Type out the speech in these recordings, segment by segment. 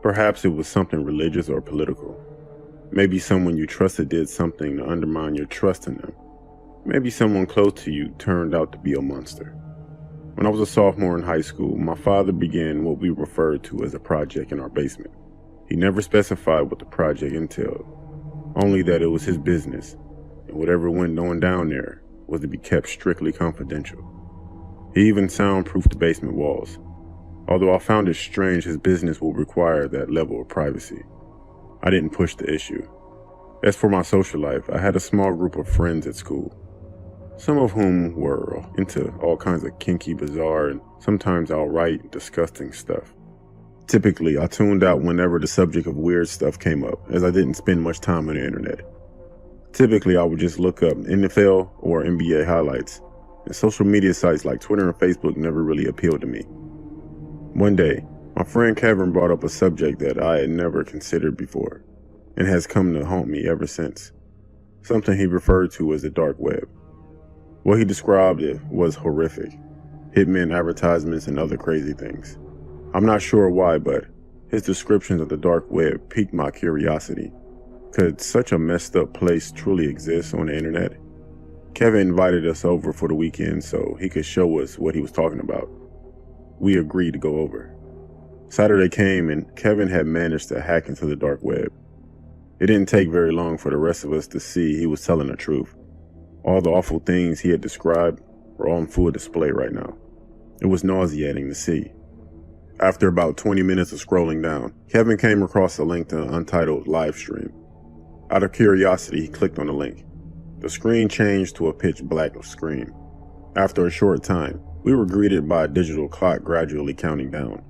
Perhaps it was something religious or political. Maybe someone you trusted did something to undermine your trust in them. Maybe someone close to you turned out to be a monster. When I was a sophomore in high school, my father began what we referred to as a project in our basement. He never specified what the project entailed, only that it was his business, and whatever went on down there was to be kept strictly confidential. He even soundproofed the basement walls, although I found it strange his business would require that level of privacy. I didn't push the issue. As for my social life, I had a small group of friends at school, some of whom were into all kinds of kinky, bizarre, and sometimes outright disgusting stuff. Typically, I tuned out whenever the subject of weird stuff came up, as I didn't spend much time on the internet. Typically, I would just look up NFL or NBA highlights, and social media sites like Twitter and Facebook never really appealed to me. One day, my friend Kevin brought up a subject that I had never considered before, and has come to haunt me ever since. Something he referred to as the dark web. What he described it was horrific. Hitmen advertisements and other crazy things. I'm not sure why, but his descriptions of the dark web piqued my curiosity. Could such a messed up place truly exist on the internet? Kevin invited us over for the weekend so he could show us what he was talking about. We agreed to go over. Saturday came and Kevin had managed to hack into the dark web. It didn't take very long for the rest of us to see he was telling the truth. All the awful things he had described were on full display right now. It was nauseating to see. After about 20 minutes of scrolling down, Kevin came across a link to an untitled live stream. Out of curiosity, he clicked on the link. The screen changed to a pitch black screen. After a short time, we were greeted by a digital clock gradually counting down.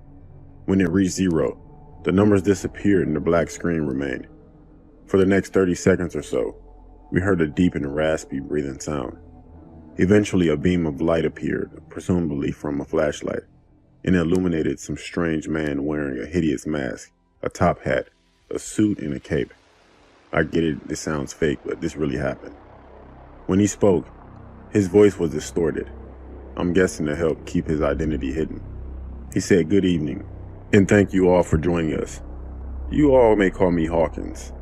When it reached 0, the numbers disappeared and the black screen remained. For the next 30 seconds or so, we heard a deep and raspy breathing sound. Eventually, a beam of light appeared, presumably from a flashlight, and illuminated some strange man wearing a hideous mask, a top hat, a suit, and a cape. I get it, this sounds fake, but this really happened. When he spoke, his voice was distorted. I'm guessing to help keep his identity hidden. He said, "Good evening, and thank you all for joining us. You all may call me Hawkins,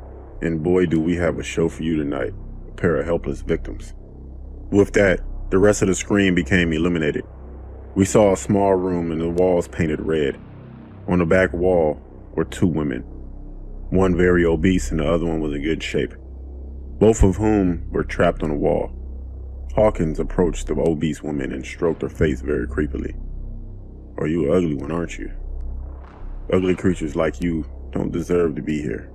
and boy do we have a show for you tonight, a pair of helpless victims." With that, the rest of the screen became illuminated. We saw a small room and the walls painted red. On the back wall were 2 women, one very obese and the other one was in good shape, both of whom were trapped on a wall. Hawkins approached the obese woman and stroked her face very creepily. "Oh, you an ugly one, aren't you? Ugly creatures like you don't deserve to be here.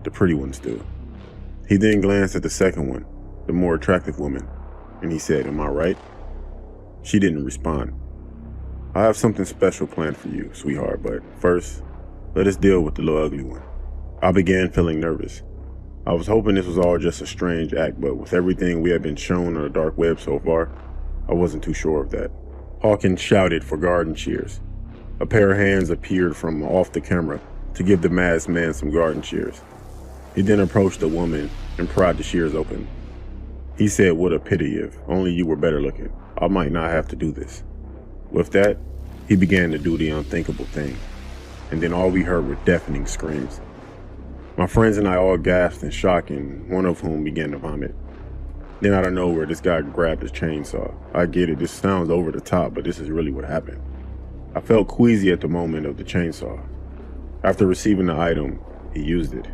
The pretty ones do." He then glanced at the second one, the more attractive woman, and he said, "Am I right?" She didn't respond. "I have something special planned for you, sweetheart, but first, let us deal with the little ugly one." I began feeling nervous. I was hoping this was all just a strange act, but with everything we had been shown on the dark web so far, I wasn't too sure of that. Hawkins shouted for garden shears. A pair of hands appeared from off the camera to give the masked man some garden shears. He then approached the woman and pried the shears open. He said, "What a pity, if only you were better looking. I might not have to do this." With that, he began to do the unthinkable thing, and then all we heard were deafening screams. My friends and I all gasped in shock, and one of whom began to vomit. Then out of nowhere, this guy grabbed his chainsaw. I get it, this sounds over the top, but this is really what happened. I felt queasy at the moment of the chainsaw. After receiving the item, he used it.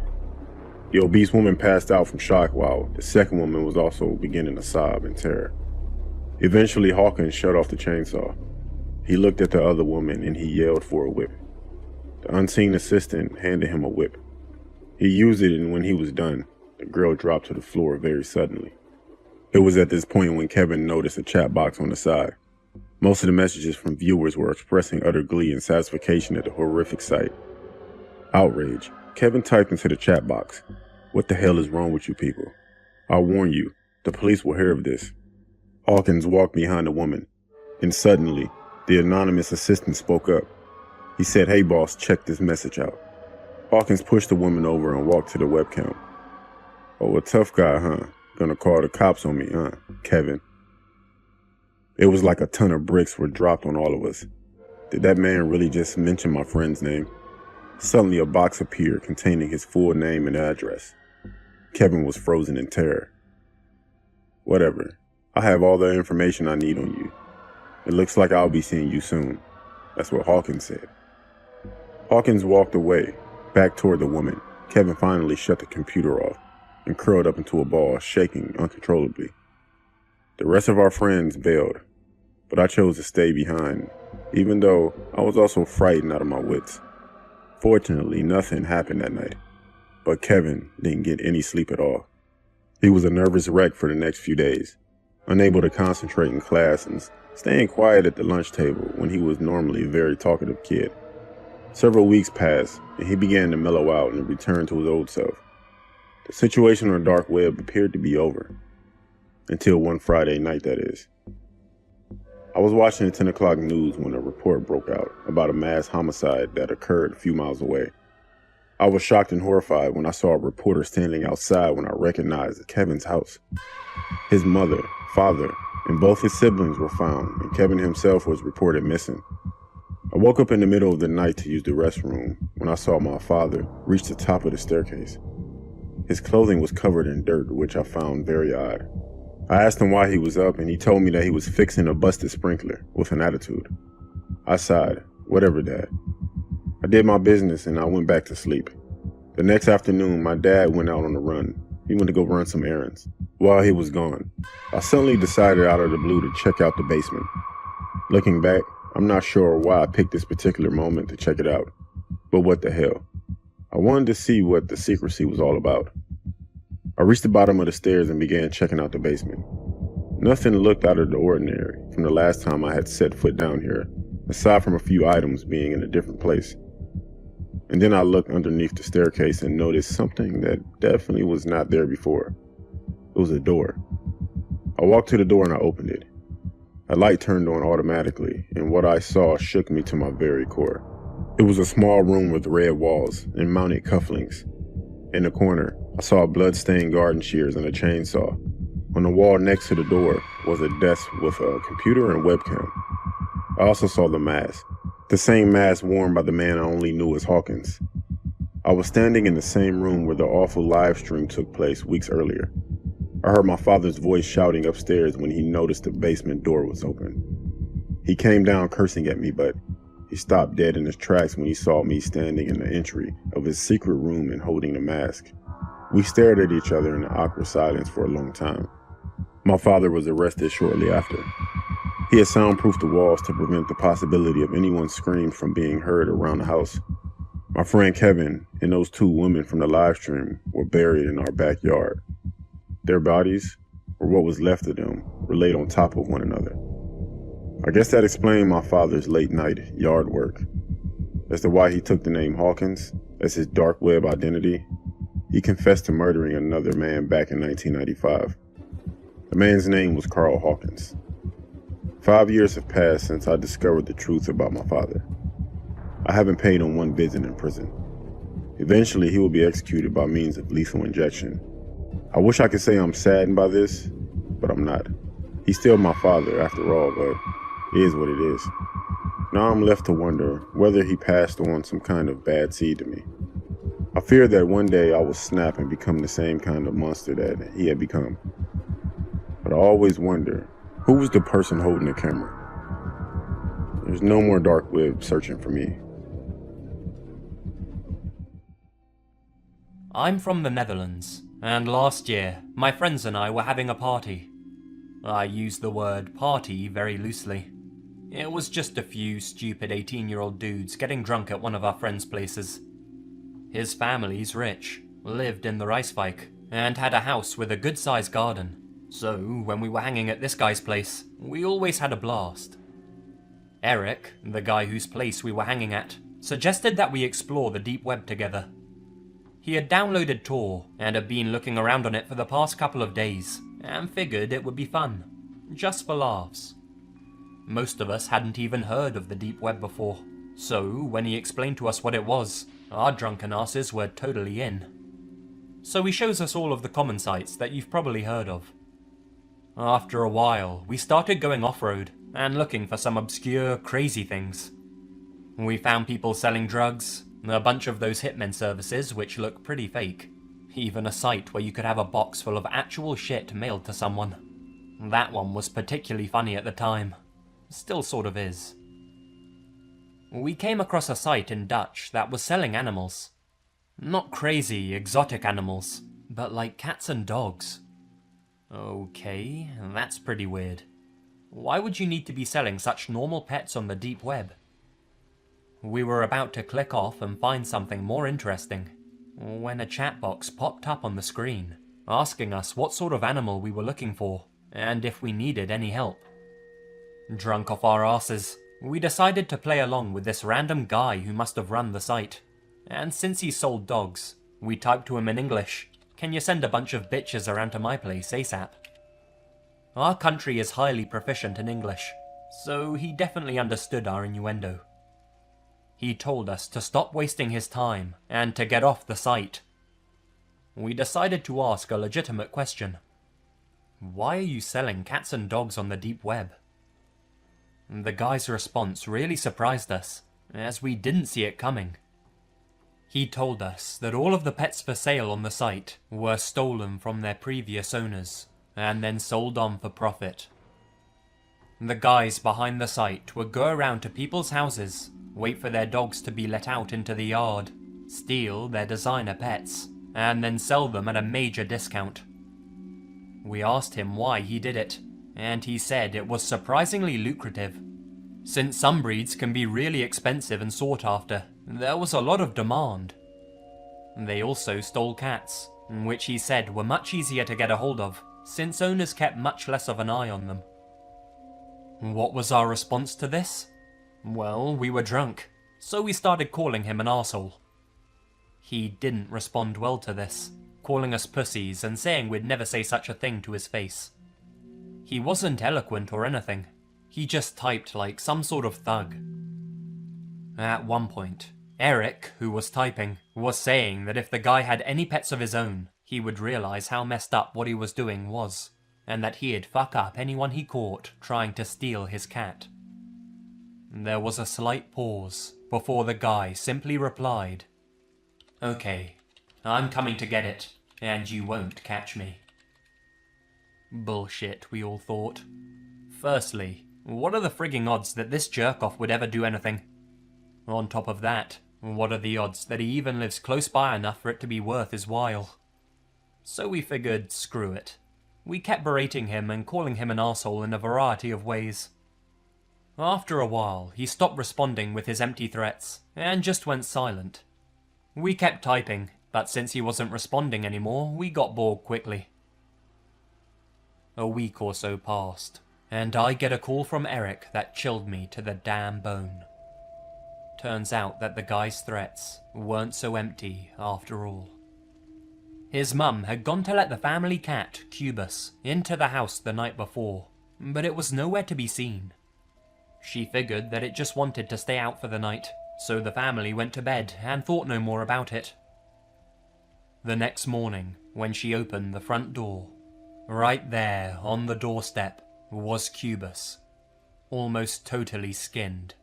The obese woman passed out from shock while the second woman was also beginning to sob in terror. Eventually, Hawkins shut off the chainsaw. He looked at the other woman and he yelled for a whip. The unseen assistant handed him a whip. He used it, and when he was done, the girl dropped to the floor very suddenly. It was at this point when Kevin noticed a chat box on the side. Most of the messages from viewers were expressing utter glee and satisfaction at the horrific sight. Outrage, Kevin typed into the chat box, "What the hell is wrong with you people? I warn you, the police will hear of this." Hawkins walked behind the woman, and suddenly, the anonymous assistant spoke up. He said, "Hey boss, check this message out." Hawkins pushed the woman over and walked to the webcam. "Oh, a tough guy, huh? Gonna call the cops on me, huh, Kevin?" It was like a ton of bricks were dropped on all of us. Did that man really just mention my friend's name? Suddenly, a box appeared containing his full name and address. Kevin was frozen in terror. "Whatever. I have all the information I need on you. It looks like I'll be seeing you soon." That's what Hawkins said. Hawkins walked away, back toward the woman. Kevin finally shut the computer off and curled up into a ball, shaking uncontrollably. The rest of our friends bailed, but I chose to stay behind, even though I was also frightened out of my wits. Fortunately, nothing happened that night, but Kevin didn't get any sleep at all. He was a nervous wreck for the next few days, unable to concentrate in class and staying quiet at the lunch table when he was normally a very talkative kid. Several weeks passed, and he began to mellow out and return to his old self. The situation on the dark web appeared to be over. Until one Friday night, that is. I was watching the 10 o'clock news when a report broke out about a mass homicide that occurred a few miles away. I was shocked and horrified when I saw a reporter standing outside when I recognized Kevin's house. His mother, father, and both his siblings were found, and Kevin himself was reported missing. I woke up in the middle of the night to use the restroom when I saw my father reach the top of the staircase. His clothing was covered in dirt, which I found very odd. I asked him why he was up, and he told me that he was fixing a busted sprinkler with an attitude. I sighed. "Whatever, Dad." I did my business and I went back to sleep. The next afternoon, my dad went out on a run. He went to go run some errands. While he was gone, I suddenly decided out of the blue to check out the basement. Looking back, I'm not sure why I picked this particular moment to check it out, but what the hell. I wanted to see what the secrecy was all about. I reached the bottom of the stairs and began checking out the basement. Nothing looked out of the ordinary from the last time I had set foot down here, aside from a few items being in a different place. And then I looked underneath the staircase and noticed something that definitely was not there before. It was a door. I walked to the door and I opened it. A light turned on automatically, and what I saw shook me to my very core. It was a small room with red walls and mounted cufflinks. In the corner, I saw blood-stained garden shears and a chainsaw. On the wall next to the door was a desk with a computer and webcam. I also saw the mask, the same mask worn by the man I only knew as Hawkins. I was standing in the same room where the awful live stream took place weeks earlier. I heard my father's voice shouting upstairs when he noticed the basement door was open. He came down cursing at me, but he stopped dead in his tracks when he saw me standing in the entry of his secret room and holding the mask. We stared at each other in an awkward silence for a long time. My father was arrested shortly after. He had soundproofed the walls to prevent the possibility of anyone's screams from being heard around the house. My friend Kevin and those two women from the live stream were buried in our backyard. Their bodies, or what was left of them, were laid on top of one another. I guess that explained my father's late night yard work. As to why he took the name Hawkins as his dark web identity, he confessed to murdering another man back in 1995. The man's name was Carl Hawkins. 5 years have passed since I discovered the truth about my father. I haven't paid him one visit in prison. Eventually, he will be executed by means of lethal injection. I wish I could say I'm saddened by this, but I'm not. He's still my father after all, but it is what it is. Now I'm left to wonder whether he passed on some kind of bad seed to me. I fear that one day I will snap and become the same kind of monster that he had become. But I always wonder, who was the person holding the camera? There's no more dark web searching for me. I'm from the Netherlands, and last year, my friends and I were having a party. I use the word party very loosely. It was just a few stupid 18-year-old dudes getting drunk at one of our friends' places. His family's rich, lived in the Rijswijk, and had a house with a good-sized garden. So, when we were hanging at this guy's place, we always had a blast. Eric, the guy whose place we were hanging at, suggested that we explore the deep web together. He had downloaded Tor and had been looking around on it for the past couple of days, and figured it would be fun, just for laughs. Most of us hadn't even heard of the deep web before, so when he explained to us what it was, our drunken asses were totally in. So he shows us all of the common sites that you've probably heard of. After a while, we started going off-road and looking for some obscure, crazy things. We found people selling drugs, A bunch of those hitmen services which look pretty fake. Even a site where you could have a box full of actual shit mailed to someone. That one was particularly funny at the time. Still sort of is. We came across a site in Dutch that was selling animals. Not crazy, exotic animals, but like cats and dogs. Okay, that's pretty weird. Why would you need to be selling such normal pets on the deep web? We were about to click off and find something more interesting, when a chat box popped up on the screen, asking us what sort of animal we were looking for, and if we needed any help. Drunk off our asses, we decided to play along with this random guy who must have run the site. And since he sold dogs, we typed to him in English, "Can you send a bunch of bitches around to my place ASAP?" Our country is highly proficient in English, so he definitely understood our innuendo. He told us to stop wasting his time and to get off the site. We decided to ask a legitimate question. Why are you selling cats and dogs on the deep web? The guy's response really surprised us, as we didn't see it coming. He told us that all of the pets for sale on the site were stolen from their previous owners and then sold on for profit. The guys behind the site would go around to people's houses, wait for their dogs to be let out into the yard, steal their designer pets, and then sell them at a major discount. We asked him why he did it, and he said it was surprisingly lucrative. Since some breeds can be really expensive and sought after, there was a lot of demand. They also stole cats, which he said were much easier to get a hold of, since owners kept much less of an eye on them. What was our response to this? Well, we were drunk, so we started calling him an arsehole. He didn't respond well to this, calling us pussies and saying we'd never say such a thing to his face. He wasn't eloquent or anything, he just typed like some sort of thug. At one point, Eric, who was typing, was saying that if the guy had any pets of his own, he would realise how messed up what he was doing was, and that he'd fuck up anyone he caught trying to steal his cat. There was a slight pause before the guy simply replied, "Okay, I'm coming to get it, and you won't catch me." Bullshit, we all thought. Firstly, what are the frigging odds that this jerk-off would ever do anything? On top of that, what are the odds that he even lives close by enough for it to be worth his while? So we figured, screw it. We kept berating him and calling him an arsehole in a variety of ways. After a while, he stopped responding with his empty threats, and just went silent. We kept typing, but since he wasn't responding anymore, we got bored quickly. A week or so passed, and I get a call from Eric that chilled me to the damn bone. Turns out that the guy's threats weren't so empty after all. His mum had gone to let the family cat, Cubus, into the house the night before, but it was nowhere to be seen. She figured that it just wanted to stay out for the night, so the family went to bed and thought no more about it. The next morning, when she opened the front door, right there on the doorstep was Cubus, almost totally skinned.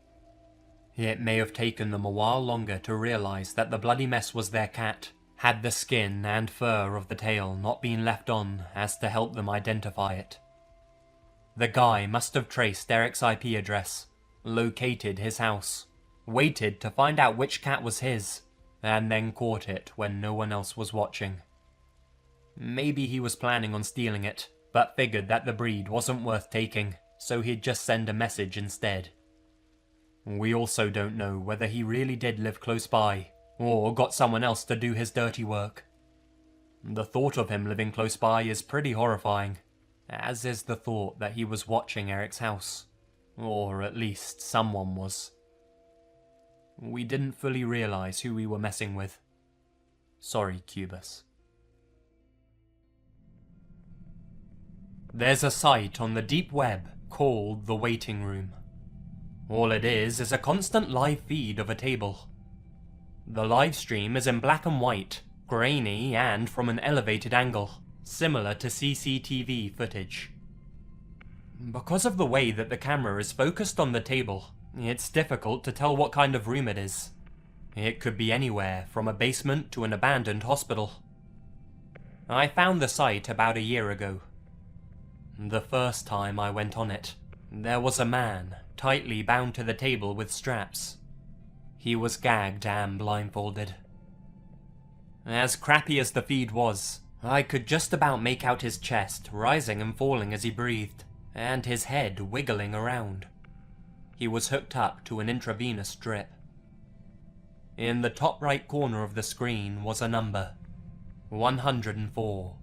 It may have taken them a while longer to realise that the bloody mess was their cat, had the skin and fur of the tail not been left on as to help them identify it. The guy must have traced Eric's IP address, located his house, waited to find out which cat was his, and then caught it when no one else was watching. Maybe he was planning on stealing it, but figured that the breed wasn't worth taking, so he'd just send a message instead. We also don't know whether he really did live close by, or got someone else to do his dirty work. The thought of him living close by is pretty horrifying, as is the thought that he was watching Eric's house, or at least someone was. We didn't fully realise who we were messing with. Sorry, Cubus. There's a site on the deep web called The Waiting Room. All it is a constant live feed of a table. The live stream is in black and white, grainy and from an elevated angle, similar to CCTV footage. Because of the way that the camera is focused on the table, it's difficult to tell what kind of room it is. It could be anywhere, from a basement to an abandoned hospital. I found the site about a year ago. The first time I went on it, there was a man, tightly bound to the table with straps. He was gagged and blindfolded. As crappy as the feed was, I could just about make out his chest rising and falling as he breathed, and his head wiggling around. He was hooked up to an intravenous drip. In the top right corner of the screen was a number, 104.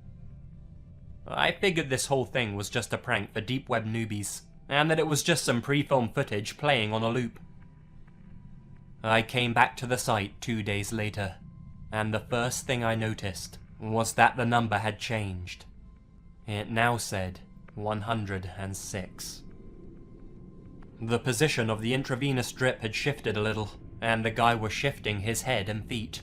I figured this whole thing was just a prank for deep web newbies, and that it was just some pre-filmed footage playing on a loop. I came back to the site 2 days later, and the first thing I noticed was that the number had changed. It now said 106. The position of the intravenous drip had shifted a little, and the guy was shifting his head and feet.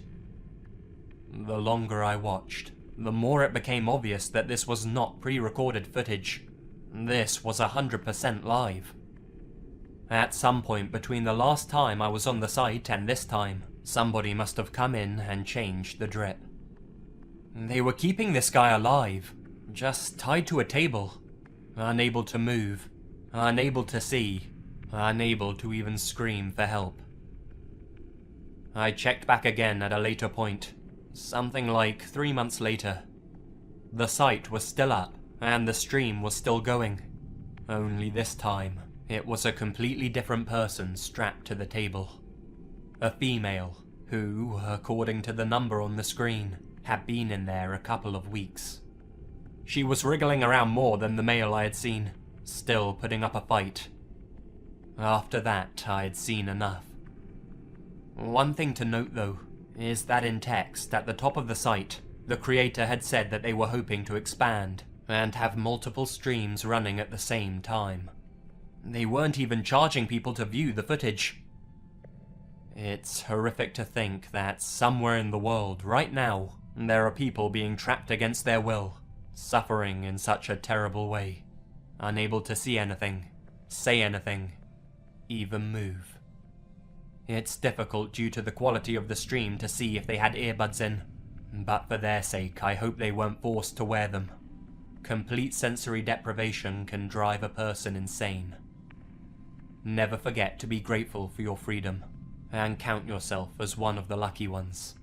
The longer I watched, the more it became obvious that this was not pre-recorded footage. This was 100% live. At some point between the last time I was on the site and this time, somebody must have come in and changed the drip. They were keeping this guy alive, just tied to a table, unable to move, unable to see, unable to even scream for help. I checked back again at a later point, something like 3 months later. The site was still up, and the stream was still going. Only this time, it was a completely different person strapped to the table. A female, who, according to the number on the screen, had been in there a couple of weeks. She was wriggling around more than the male I had seen, still putting up a fight. After that, I had seen enough. One thing to note though, is that in text at the top of the site, the creator had said that they were hoping to expand and have multiple streams running at the same time. They weren't even charging people to view the footage. It's horrific to think that somewhere in the world right now, there are people being trapped against their will, suffering in such a terrible way, unable to see anything, say anything, even move. It's difficult due to the quality of the stream to see if they had earbuds in, but for their sake I hope they weren't forced to wear them. Complete sensory deprivation can drive a person insane. Never forget to be grateful for your freedom, and count yourself as one of the lucky ones.